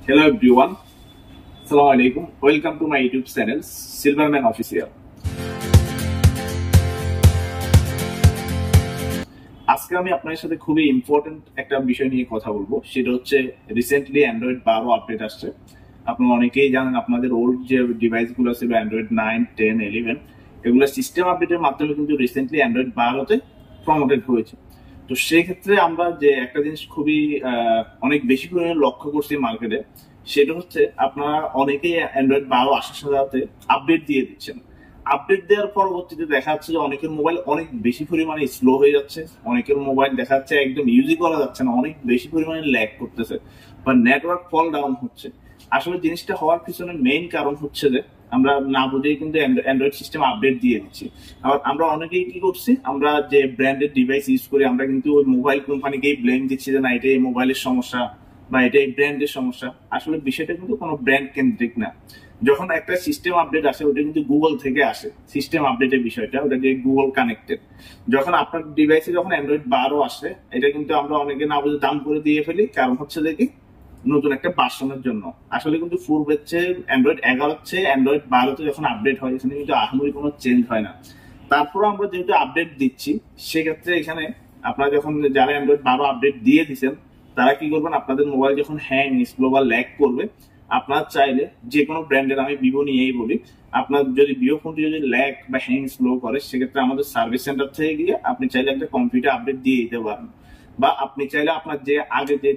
Hello everyone, Assalamu alaikum. Welcome to my YouTube channel, Silverman Official. আজকে আমি আপনাদের সাথে খুবই ইম্পর্টেন্ট একটা বিষয় নিয়ে কথা বলবো, সেটা হচ্ছে রিসেন্টলি অ্যান্ড্রয়েড 12 আপডেট আসছে। আপনারা অনেকেই জানেন আপনাদের ওল্ড যে ডিভাইসগুলো ছিল অ্যান্ড্রয়েড 9, 10, 11 এগুলো সিস্টেম আপডেটের মাধ্যমে কিন্তু রিসেন্টলি অ্যান্ড্রয়েড 12-তে প্রমোটেড হয়েছে। তো সেই ক্ষেত্রে আমরা যে একটা জিনিস খুবই অনেক বেশি পরিমাণে লক্ষ্য করছি মার্কেটে, সেটা হচ্ছে আপনারা অনেকেই অ্যান্ড্রয়েড 12 আসার সাথে আপডেট দিয়ে দিচ্ছেন। আপডেট দেওয়ার পরবর্তীতে দেখা যাচ্ছে যে অনেকের মোবাইল অনেক বেশি পরিমাণে স্লো হয়ে যাচ্ছে, অনেকের মোবাইল দেখা যাচ্ছে একদম ইউজই করা যাচ্ছে না, অনেক বেশি পরিমাণে ল্যাগ করতেছে বা নেটওয়ার্ক ফল ডাউন হচ্ছে। আসলে জিনিসটা হওয়ার পিছনে মেইন কারণ হচ্ছে যে আমরা না বুঝেই কিন্তু অ্যান্ড্রয়েড সিস্টেম আপডেট দিয়ে দিচ্ছি। আবার আমরা অনেকেই কি করছি, আমরা যে ব্র্যান্ডেড ডিভাইস ইউজ করি আমরা কিন্তু ওই মোবাইল কোম্পানিকেই ব্লেম দিচ্ছি যে না এটা এই মোবাইলের সমস্যা বা এটা এই ব্র্যান্ডের সমস্যা। আসলে বিষয়টা কিন্তু কোনো ব্র্যান্ড কেন্দ্রিক না। যখন একটা সিস্টেম আপডেট আসে ওটা কিন্তু গুগল থেকে আসে, সিস্টেম আপডেটের বিষয়টা ওটা যে গুগল কানেক্টেড। যখন আপনার ডিভাইসে যখন অ্যান্ড্রয়েড 12 আসে এটা কিন্তু আমরা অনেকে না বুঝে দাম করে দিয়ে ফেলি, কারণ হচ্ছে দেখি নতুন একটা ভার্সনের জন্য। আসলে কিন্তু পূর্বের চেয়ে অ্যান্ড্রয়েড 11 চেয়ে অ্যান্ড্রয়েড 12-তে যখন আপডেট হয় এখানে কিন্তু আহামরি কোনো চেঞ্জ হয় না। তারপর আমরা যেহেতু আপডেট দিচ্ছি সেক্ষেত্রে এখানে আপনারা যখন যারা অ্যান্ড্রয়েড 12 আপডেট দিয়ে দিচ্ছেন তারা কি করবেন, আপনাদের মোবাইল যখন হ্যাং স্লো বা ল্যাগ করবে আপনার চাইলে যে কোনো ব্র্যান্ডের, আমি ভিভো নিয়েই বলি, আপনার যদি ভিভো ফোনটি যদি ল্যাগ বা হ্যাং স্লো করে সেক্ষেত্রে আমাদের সার্ভিস সেন্টার থেকে গিয়ে আপনি চাইলে একটা কম্পিউটার আপডেট দিয়ে দিতে পারেন। বা আপনি চাইলে আপনার যে আগে যে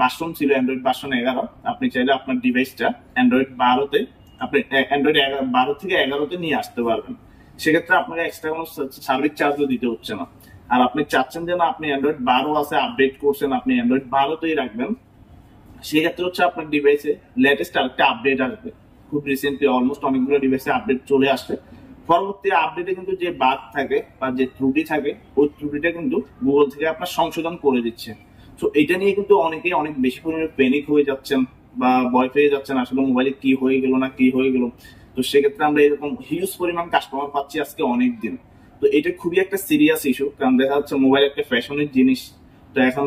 ভার্সন ছিল অ্যান্ড্রয়েড ভার্সন 11 আপনি চাইলে আপনার ডিভাইসটা অ্যান্ড্রয়েড 12-তে আপনি অ্যান্ড্রয়েড 12 থেকে 11-তে নিয়ে আসতে পারবেন। সেক্ষেত্রে আপনাকে এক্সট্রা কোনো সার্ভিস চার্জও দিতে হচ্ছে না। আর আপনি চাচ্ছেন যে না আপনি অ্যান্ড্রয়েড 12 আছে আপডেট করছেন আপনি অ্যান্ড্রয়েড 12-তেই রাখবেন, সেক্ষেত্রে হচ্ছে আপনার ডিভাইসে লেটেস্ট আরেকটা আপডেট আসবে। খুব রিসেন্টলি অলমোস্ট অনেকগুলো ডিভাইসে আপডেট চলে আসছে। পরবর্তী আপডেটে কিন্তু যে বাগ থাকে বা যে ত্রুটি থাকে ওই ত্রুটিটা কিন্তু গুগল থেকে আপনার সংশোধন করে দিচ্ছে। তো এটা নিয়ে কিন্তু অনেকেই অনেক বেশি পরিমাণে প্যানিক হয়ে যাচ্ছেন বা ভয় পেয়ে যাচ্ছেন আসলে মোবাইলে কি হয়ে গেল না কি হয়ে গেল। তো সেক্ষেত্রে আমরা এরকম হিউজ পরিমাণ কাস্টমার পাচ্ছি আজকে অনেক দিন। তো এটা খুবই একটা সিরিয়াস ইস্যু, কারণ দেখা যাচ্ছে মোবাইল একটা ফ্যাশনের জিনিস। তো এখন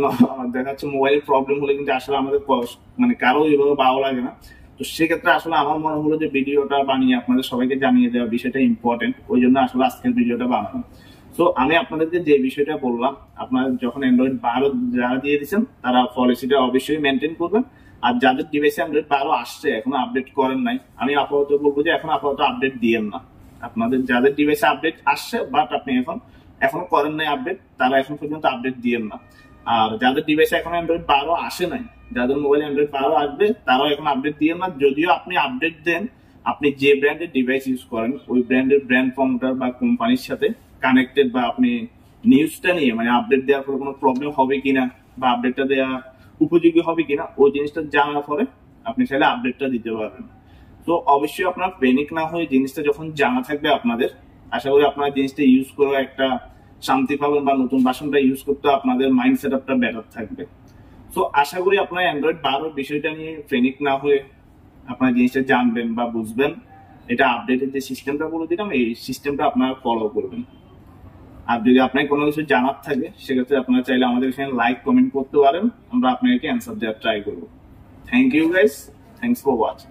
দেখা যাচ্ছে মোবাইলের প্রবলেম হলে কিন্তু আসলে আমাদের মানে কারো এভাবে ভালো লাগে না। তো সেক্ষেত্রে আসলে আমার মনে হলো যে ভিডিওটা বানিয়ে আপনাদের সবাইকে জানিয়ে দেওয়া বিষয়টা ইম্পর্টেন্ট, ওই জন্য আসলে আজকের ভিডিওটা বানানো। তো আমি আপনাদেরকে যে বিষয়টা বললাম, আপনারা যখন অ্যান্ড্রয়েড 12 যারা দিয়ে দিচ্ছেন তারা পলিসিটা অবশ্যই মেনটেন করবেন। আর যাদের ডিভাইসে অ্যান্ড্রয়েড 12 আসছে এখনো আপডেট করেন নাই, আমি আপাতত বলবো যে এখন আপাতত আপডেট দিয়েন না। আপনাদের যাদের ডিভাইসে আপডেট আসছে বাট আপনি এখনো করেন নাই আপডেট, তারা এখন পর্যন্ত আপডেট দিয়েন না। আর যাদের ডিভাইসে এখন অ্যান্ড্রয়েড 12 আসে নাই, যাদের মোবাইল অ্যান্ড্রয়েড 12 আসবে তারাও এখন আপডেট দিয়ে না। যদিও আপনি আপডেট দেন, আপনি যে ব্র্যান্ডের ডিভাইস ইউজ করেন ওই ব্র্যান্ডের ব্র্যান্ড প্রমোটার বা কোম্পানির সাথে কানেক্টেড, বা আপনি নিউজটা নিয়ে মানে আপডেট দেওয়ার পর কোনো প্রবলেম হবে কিনা বা আপডেটটা দেওয়া উপযোগী হবে কিনা ওই জিনিসটা জানার পরে আপনি চাইলে আপডেটটা দিতে পারবেন। তো অবশ্যই আপনার প্যানিক না হয়ে জিনিসটা যখন জানা থাকবে আপনাদের, আশা করি আপনারা জিনিসটা ইউজ করে একটা শান্তি পাবেন বা নতুন ভার্সনটা ইউজ করতে আপনাদের মাইন্ড সেট আপটা বেটার থাকবে। তো আশা করি আপনারা অ্যান্ড্রয়েড 12 বিষয়টা নিয়ে প্যানিক না হয়ে আপনারা জিনিসটা জানবেন বা বুঝবেন। এটা আপডেটের যে সিস্টেমটা বলে দিলাম এই সিস্টেমটা আপনারা ফলো করবেন। আর যদি আপনার কোনো কিছু জানার থাকে সেক্ষেত্রে আপনারা চাইলে আমাদের এখানে লাইক কমেন্ট করতে পারেন, আমরা আপনাকে অ্যান্সার দেওয়ার ট্রাই করবো। Thank you guys, thanks for watching.